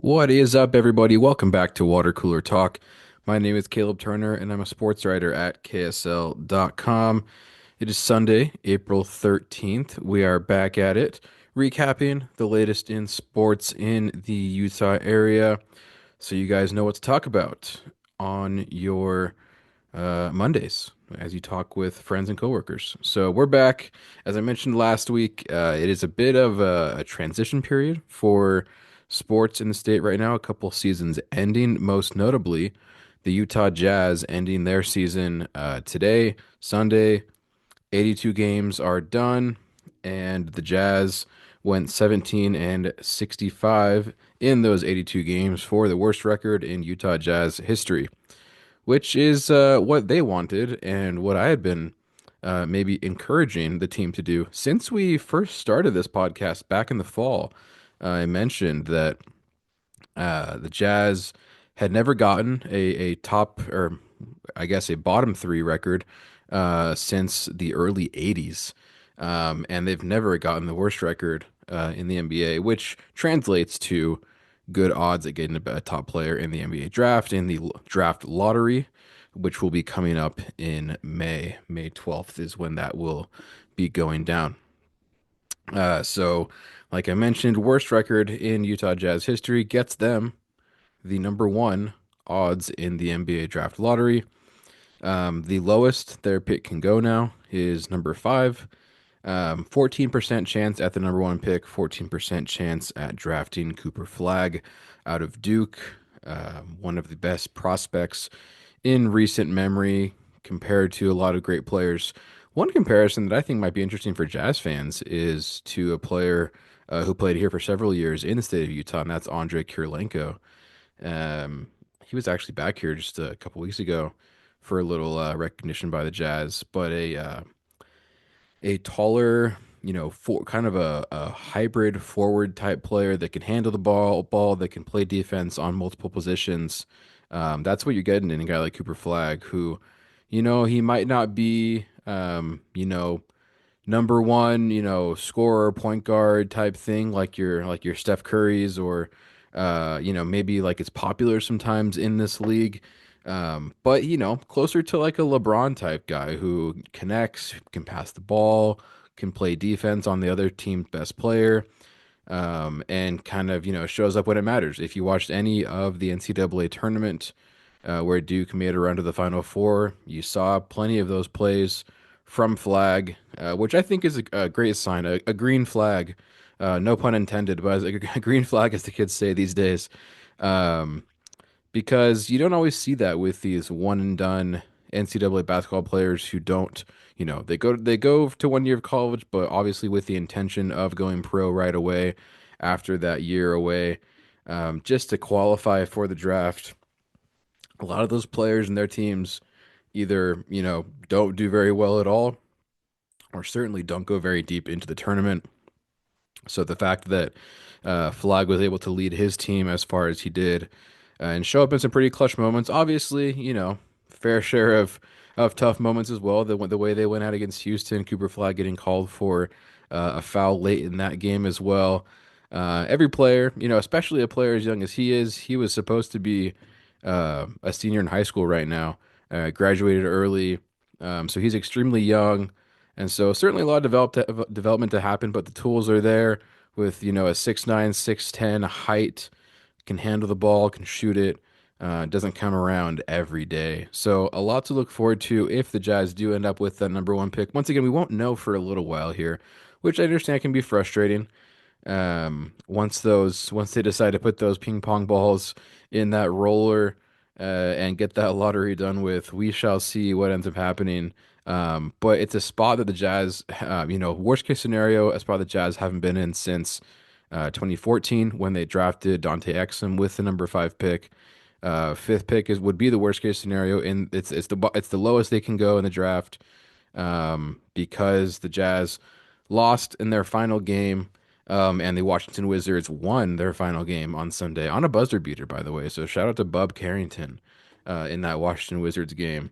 What is up, everybody? Welcome back to Water Cooler Talk. My name is Caleb Turner, and I'm a sports writer at KSL.com. It is Sunday, April 13th. We are back at it, recapping the latest in sports in the Utah area so you guys know what to talk about on your Mondays as you talk with friends and coworkers. So we're back. As I mentioned last week, it is a bit of a transition period for sports in the state right now. A couple seasons ending, most notably the Utah Jazz ending their season today, Sunday. 82 games are done, and the Jazz went 17 and 65 in those 82 games for the worst record in Utah Jazz history, which is what they wanted and what I had been maybe encouraging the team to do since we first started this podcast back in the fall. I mentioned that the Jazz had never gotten a top, or I guess a bottom three record since the early 80s. And they've never gotten the worst record in the NBA, which translates to good odds at getting a top player in the NBA draft, in the draft lottery, which will be coming up in May. May 12th is when that will be going down. So, like I mentioned, worst record in Utah Jazz history gets them the number one odds in the NBA draft lottery. The lowest their pick can go now is number five. 14% chance at the number one pick, 14% chance at drafting Cooper Flagg out of Duke, one of the best prospects in recent memory compared to a lot of great players. One comparison that I think might be interesting for Jazz fans is to a player who played here for several years in the state of Utah, and that's Andrei Kirilenko. Um, he was actually back here just a couple weeks ago for a little recognition by the Jazz, but a taller, for kind of a hybrid forward type player that can handle the ball that can play defense on multiple positions. That's what you're getting in a guy like Cooper Flagg, who, he might not be, number one, scorer, point guard type thing like your Steph Curry's or maybe like it's popular sometimes in this league. But closer to like a LeBron type guy who connects, can pass the ball, can play defense on the other team's best player, and kind of, shows up when it matters. If you watched any of the NCAA tournament where Duke made a run to the Final Four, you saw plenty of those plays from Flag, which I think is a great sign, a green flag. No pun intended, but a green flag, as the kids say these days. Um, because you don't always see that with these one and done NCAA basketball players who don't, they go to 1 year of college, but obviously with the intention of going pro right away after that year away, just to qualify for the draft. A lot of those players and their teams either, don't do very well at all, or certainly don't go very deep into the tournament. So the fact that Flag was able to lead his team as far as he did and show up in some pretty clutch moments. Obviously, fair share of tough moments as well. The way they went out against Houston, Cooper Flag getting called for a foul late in that game as well. Every player, especially a player as young as he is, he was supposed to be a senior in high school right now. Graduated early, so he's extremely young, and so certainly a lot of development to happen. But the tools are there with a 6'9", 6'10" height, can handle the ball, can shoot it. Doesn't come around every day. So a lot to look forward to if the Jazz do end up with that number one pick. Once again, we won't know for a little while here, which I understand can be frustrating. Once they decide to put those ping pong balls in that roller and get that lottery done with, we shall see what ends up happening. But it's a spot that the Jazz, worst case scenario, a spot the Jazz haven't been in since 2014 when they drafted Dante Exum with the number five pick. Fifth pick would be the worst case scenario, and it's the lowest they can go in the draft because the Jazz lost in their final game, and the Washington Wizards won their final game on Sunday on a buzzer beater, by the way. So shout out to Bub Carrington in that Washington Wizards game.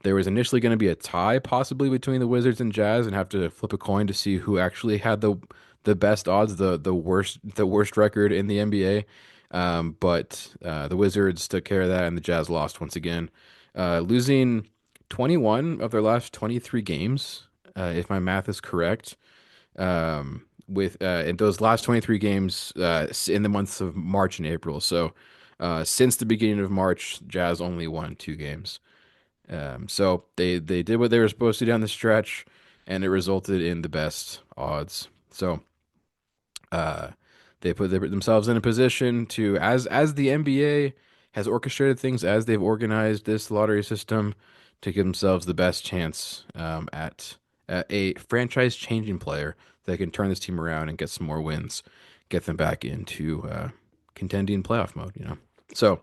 There was initially going to be a tie possibly between the Wizards and Jazz, and have to flip a coin to see who actually had the best odds, the worst record in the NBA. But the Wizards took care of that, and the Jazz lost once again, losing 21 of their last 23 games, if my math is correct. With in those last 23 games in the months of March and April. So since the beginning of March, Jazz only won 2 games. So they did what they were supposed to down the stretch, and it resulted in the best odds. So uh, they put themselves in a position to, as the NBA has orchestrated things, as they've organized this lottery system, to give themselves the best chance at a franchise-changing player that can turn this team around and get some more wins, get them back into contending playoff mode. So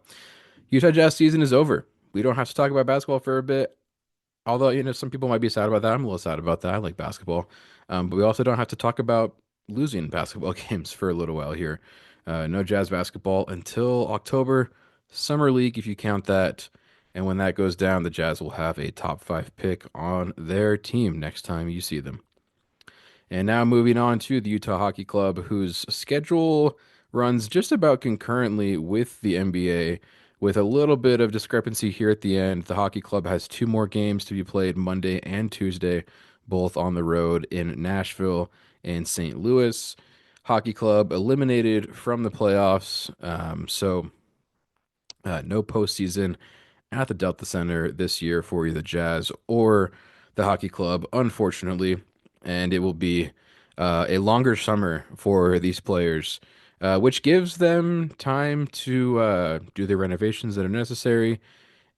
Utah Jazz season is over. We don't have to talk about basketball for a bit. Although, some people might be sad about that. I'm a little sad about that. I like basketball. But we also don't have to talk about losing basketball games for a little while here. No Jazz basketball until October, Summer League, if you count that. And when that goes down, the Jazz will have a top five pick on their team next time you see them. And now moving on to the Utah Hockey Club, whose schedule runs just about concurrently with the NBA, with a little bit of discrepancy here at the end. The Hockey Club has two more games to be played Monday and Tuesday, both on the road in Nashville and St. Louis. Hockey Club eliminated from the playoffs, so no postseason at the Delta Center this year for either Jazz or the Hockey Club, unfortunately. And it will be a longer summer for these players, which gives them time to do the renovations that are necessary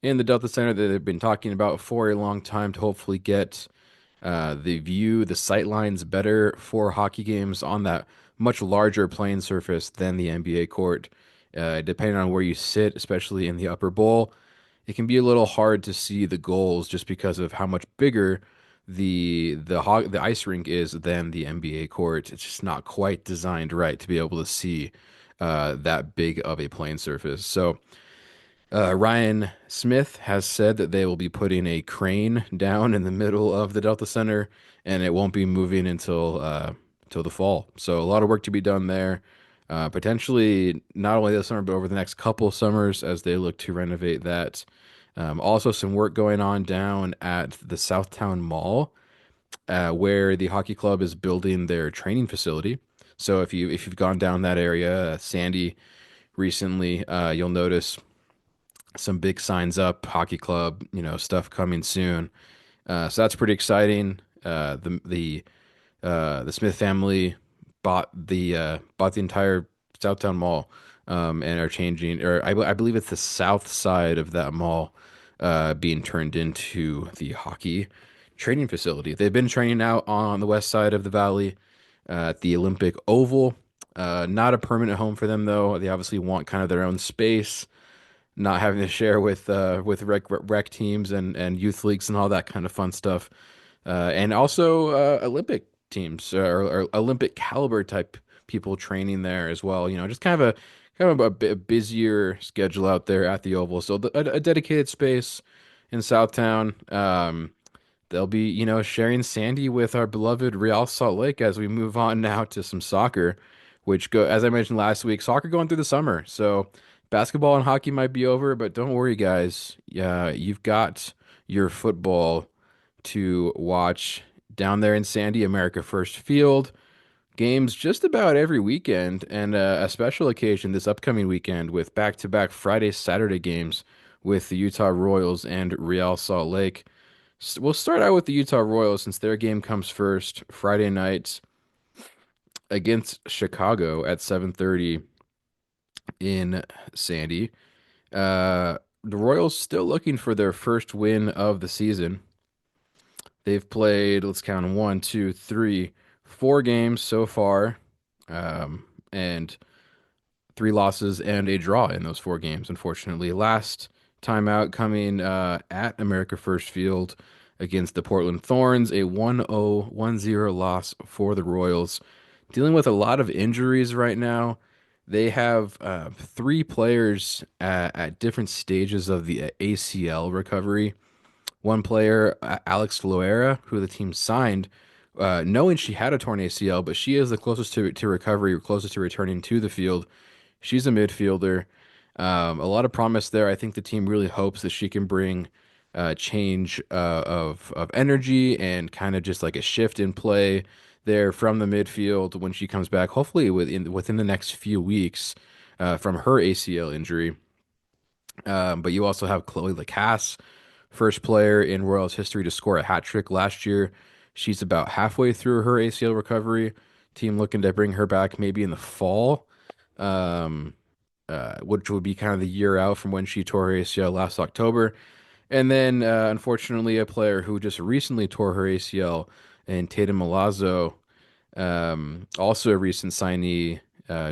in the Delta Center that they've been talking about for a long time to hopefully get the view, the sight lines better for hockey games on that much larger playing surface than the NBA court. Depending on where you sit, especially in the upper bowl, it can be a little hard to see the goals just because of how much bigger the ice rink is than the NBA court. It's just not quite designed right to be able to see that big of a playing surface. So Ryan Smith has said that they will be putting a crane down in the middle of the Delta Center, and it won't be moving until the fall. So a lot of work to be done there. Potentially not only this summer, but over the next couple summers as they look to renovate that. Also, some work going on down at the Southtown Mall, where the hockey club is building their training facility. So if you've gone down that area, Sandy recently, you'll notice some big signs up, hockey club, stuff coming soon. So that's pretty exciting. The Smith family bought the entire Southtown Mall, and are changing, or I believe it's the south side of that mall, being turned into the hockey training facility. They've been training out on the west side of the valley, at the Olympic Oval. Not a permanent home for them though. They obviously want kind of their own space, not having to share with rec teams and youth leagues and all that kind of fun stuff, and also Olympic teams, or Olympic caliber type people training there as well. Just kind of a bit busier schedule out there at the Oval. So a dedicated space in Southtown. They'll be, sharing Sandy with our beloved Real Salt Lake as we move on now to some soccer, which as I mentioned last week, soccer going through the summer. So basketball and hockey might be over, but don't worry, guys. Yeah, you've got your football to watch down there in Sandy, America First Field. Games just about every weekend, and a special occasion this upcoming weekend with back-to-back Friday, Saturday games with the Utah Royals and Real Salt Lake. We'll start out with the Utah Royals since their game comes first Friday night against Chicago at 7:30 in Sandy. The Royals still looking for their first win of the season. They've played, let's count them, one, two, three, 4 games so far, and 3 losses and a draw in those 4 games, unfortunately. Last time out coming at America First Field against the Portland Thorns, a 1-0 loss for the Royals. Dealing with a lot of injuries right now. They have 3 players at different stages of the ACL recovery. One player, Alex Loera, who the team signed, knowing she had a torn ACL, but she is the closest to recovery, or closest to returning to the field. She's a midfielder. A lot of promise there. I think the team really hopes that she can bring change of energy and kind of just like a shift in play there from the midfield when she comes back, hopefully within the next few weeks from her ACL injury. But you also have Chloe Lacasse, first player in Royals history to score a hat trick last year. She's about halfway through her ACL recovery. Team looking to bring her back maybe in the fall, um, which would be kind of the year out from when she tore her ACL last October. And then, unfortunately, a player who just recently tore her ACL, and Tatum Milazzo, also a recent signee,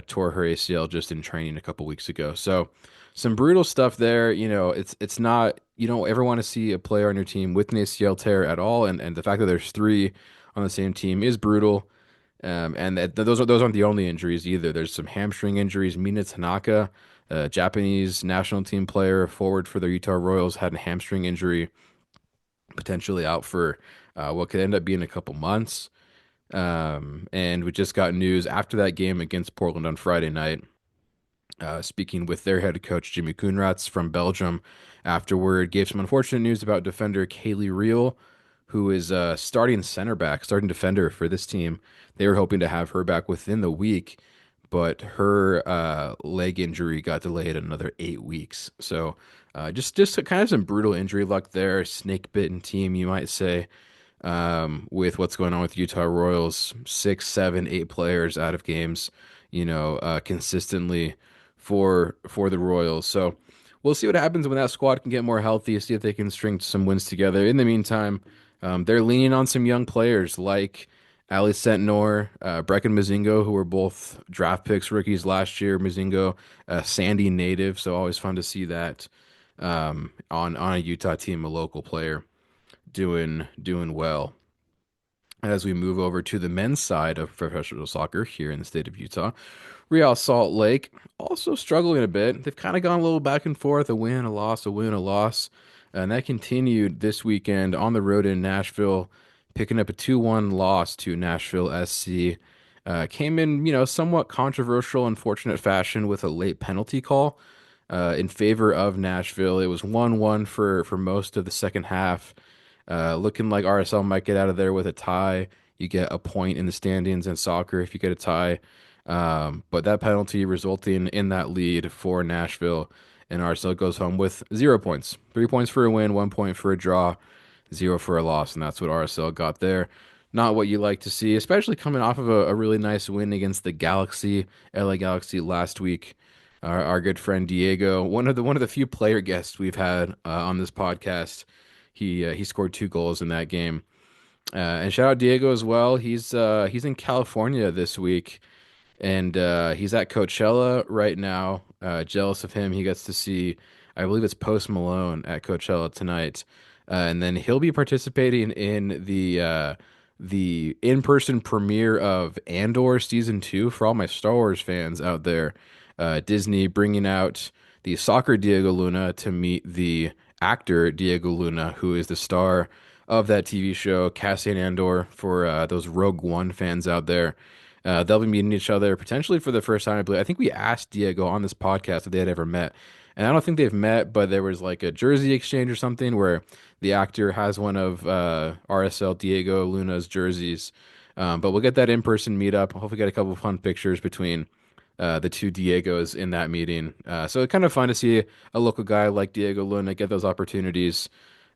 tore her ACL just in training a couple weeks ago. So some brutal stuff there. It's not, you don't ever want to see a player on your team with an ACL tear at all, and the fact that there's three on the same team is brutal. And those aren't the only injuries either. There's some hamstring injuries. Mina Tanaka, Japanese national team player, forward for the Utah Royals, had a hamstring injury, potentially out for what could end up being a couple months. And we just got news after that game against Portland on Friday night, speaking with their head coach, Jimmy Koenraerts from Belgium, afterward, gave some unfortunate news about defender Kaylee Reel, who is starting defender for this team. They were hoping to have her back within the week, but her leg injury got delayed another 8 weeks. So just kind of some brutal injury luck there. Snake bitten team, you might say, with what's going on with Utah Royals, 6, 7, 8 players out of games, consistently for the Royals. So we'll see what happens when that squad can get more healthy, see if they can string some wins together. In the meantime, they're leaning on some young players like Ali Sentnor, Brecken Mozingo, who were both draft picks rookies last year. Mozingo, Sandy native, so always fun to see that on a Utah team, a local player doing well. As we move over to the men's side of professional soccer here in the state of Utah, Real Salt Lake also struggling a bit. They've kind of gone a little back and forth, a win, a loss, a win, a loss. And that continued this weekend on the road in Nashville, picking up a 2-1 loss to Nashville SC. Came in, somewhat controversial, unfortunate fashion with a late penalty call in favor of Nashville. It was 1-1 for most of the second half. Looking like RSL might get out of there with a tie. You get a point in the standings in soccer if you get a tie. But that penalty resulting in that lead for Nashville, and RSL goes home with 0 points. 3 points for a win, 1 point for a draw, zero for a loss, and that's what RSL got there. Not what you like to see, especially coming off of a really nice win against the Galaxy, LA Galaxy last week. Our good friend Diego, one of the few player guests we've had on this podcast. He scored 2 goals in that game. And shout out Diego as well. He's in California this week, and he's at Coachella right now. Jealous of him. He gets to see, I believe it's Post Malone at Coachella tonight, and then he'll be participating in the in-person premiere of Andor season 2 for all my Star Wars fans out there. Disney bringing out the soccer Diego Luna to meet the actor Diego Luna, who is the star of that TV show, Cassian Andor, for those Rogue One fans out there. They'll be meeting each other potentially for the first time, I believe. I think we asked Diego on this podcast if they had ever met. And I don't think they've met, but there was like a jersey exchange or something where the actor has one of RSL Diego Luna's jerseys. But we'll get that in-person meetup. Hopefully get a couple of fun pictures between the two Diegos in that meeting. So it's kind of fun to see a local guy like Diego Luna get those opportunities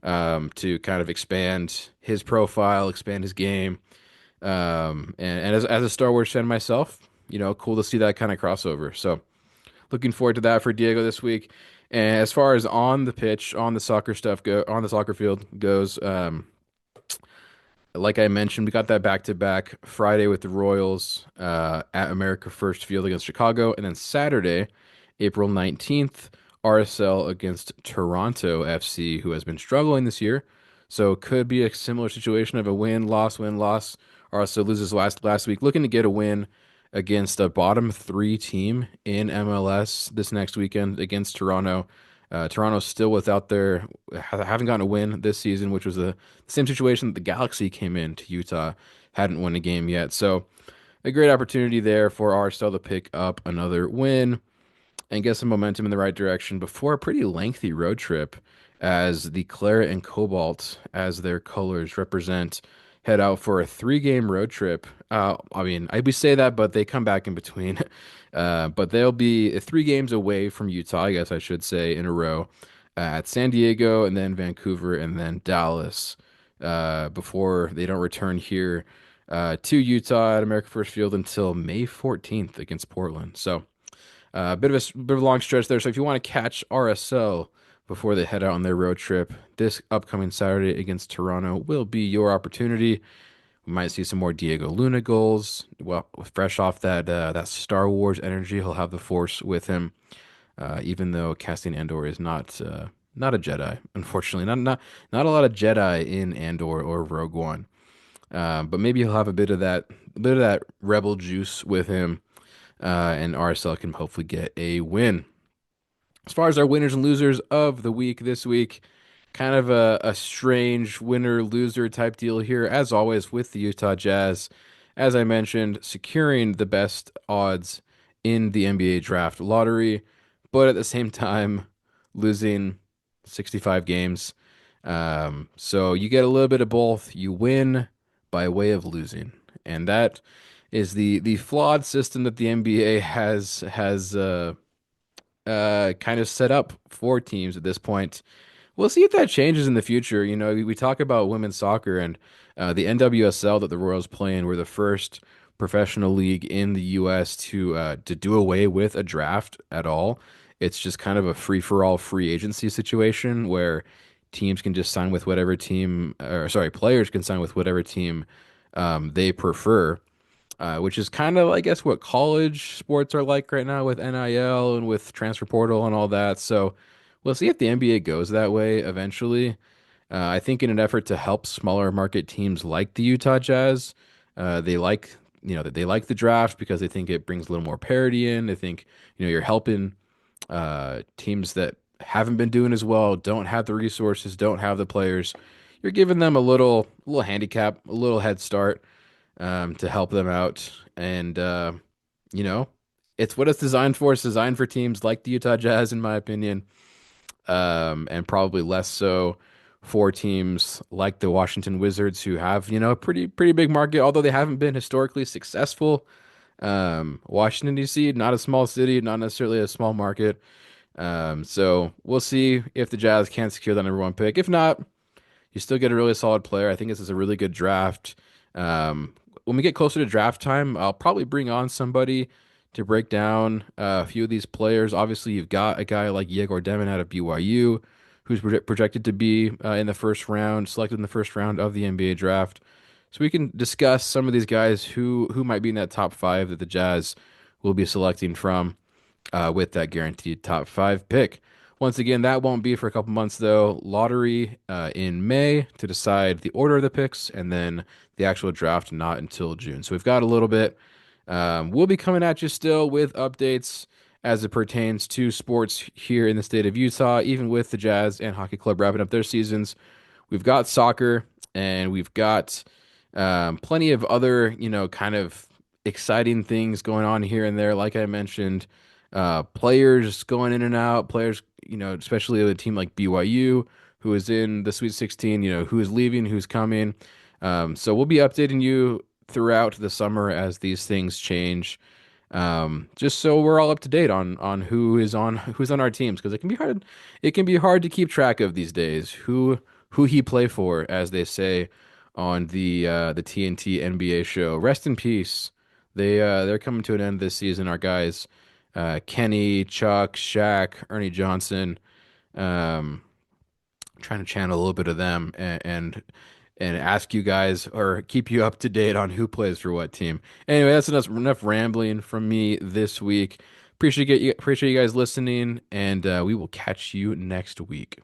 to kind of expand his profile, expand his game. And as a Star Wars fan myself, cool to see that kind of crossover. So looking forward to that for Diego this week. And as far as on the pitch, on the soccer field goes, like I mentioned, we got that back-to-back Friday with the Royals at America First Field against Chicago, and then Saturday, April 19th, RSL against Toronto FC, who has been struggling this year. So could be a similar situation of a win, loss, win, loss. RSL loses last week, looking to get a win against a bottom three team in MLS this next weekend against Toronto. Toronto's still haven't gotten a win this season, which was the same situation that the Galaxy came in to Utah, hadn't won a game yet. So a great opportunity there for RSL to pick up another win. and get some momentum in the right direction before a pretty lengthy road trip as the Claret and Cobalt, as their colors represent, head out for a three-game road trip. I mean, we say that, but they come back in between. But they'll be three games away from Utah, I guess I should say, in a row at San Diego and then Vancouver and then Dallas before they don't return here to Utah at America First Field until May 14th against Portland. So, bit of a long stretch there. So if you want to catch RSL before they head out on their road trip, this upcoming Saturday against Toronto will be your opportunity. We might see some more Diego Luna goals. Well, fresh off that Star Wars energy, he'll have the Force with him. Even though Cassian Andor is not a Jedi, unfortunately, not a lot of Jedi in Andor or Rogue One. But maybe he'll have a bit of that rebel juice with him, and RSL can hopefully get a win. As far as our winners and losers of the week this week, kind of a strange winner loser type deal here, as always, with the Utah Jazz. As I mentioned, securing the best odds in the NBA draft lottery, but at the same time, losing 65 games. So you get a little bit of both. You win by way of losing. And that is the flawed system that the NBA has kind of set up for teams at this point. We'll see if that changes in the future. You know, we talk about women's soccer and the NWSL that the Royals play in were the first professional league in the U.S. to do away with a draft at all. It's just kind of a free-for-all free agency situation where teams can just sign with whatever team, or sorry, players can sign with whatever team they prefer, which is kind of, I guess, what college sports are like right now with NIL and with transfer portal and all that. So we'll see if the NBA goes that way eventually. I think in an effort to help smaller market teams like the Utah Jazz, they like, that they like the draft because they think it brings a little more parity in. They think, you're helping teams that haven't been doing as well, don't have the resources, don't have the players. You're giving them a little handicap, a little head start to help them out. And, you know, it's what it's designed for. It's designed for teams like the Utah Jazz, in my opinion, and probably less so for teams like the Washington Wizards, who have, a pretty big market, although they haven't been historically successful. Washington, D.C., not a small city, not necessarily a small market. So we'll see if the Jazz can secure that number one pick. If not, you still get a really solid player. I think this is a really good draft. When we get closer to draft time, I'll probably bring on somebody to break down a few of these players. Obviously, you've got a guy like Yegor Demon out of BYU, who's projected to be in the first round, selected in the first round of the NBA draft. So we can discuss some of these guys who might be in that top five that the Jazz will be selecting from with that guaranteed top five pick. Once again, that won't be for a couple months though. Lottery in May to decide the order of the picks, and then the actual draft not until June. So we've got a little bit. We'll be coming at you still with updates as it pertains to sports here in the state of Utah, even with the Jazz and Hockey Club wrapping up their seasons. We've got soccer and we've got plenty of other, kind of exciting things going on here and there. Like I mentioned, players going in and out, players, especially a team like BYU, who is in the Sweet 16, who is leaving, who's coming. So we'll be updating you throughout the summer as these things change. Just so we're all up to date on who's on our teams, because it can be hard to keep track of these days who he play for, as they say on the TNT NBA show. Rest in peace. They're coming to an end this season. Our guys, Kenny, Chuck, Shaq, Ernie Johnson. Um, Trying to channel a little bit of them and ask you guys or keep you up to date on who plays for what team. Anyway, that's enough rambling from me this week. Appreciate you guys listening, and we will catch you next week.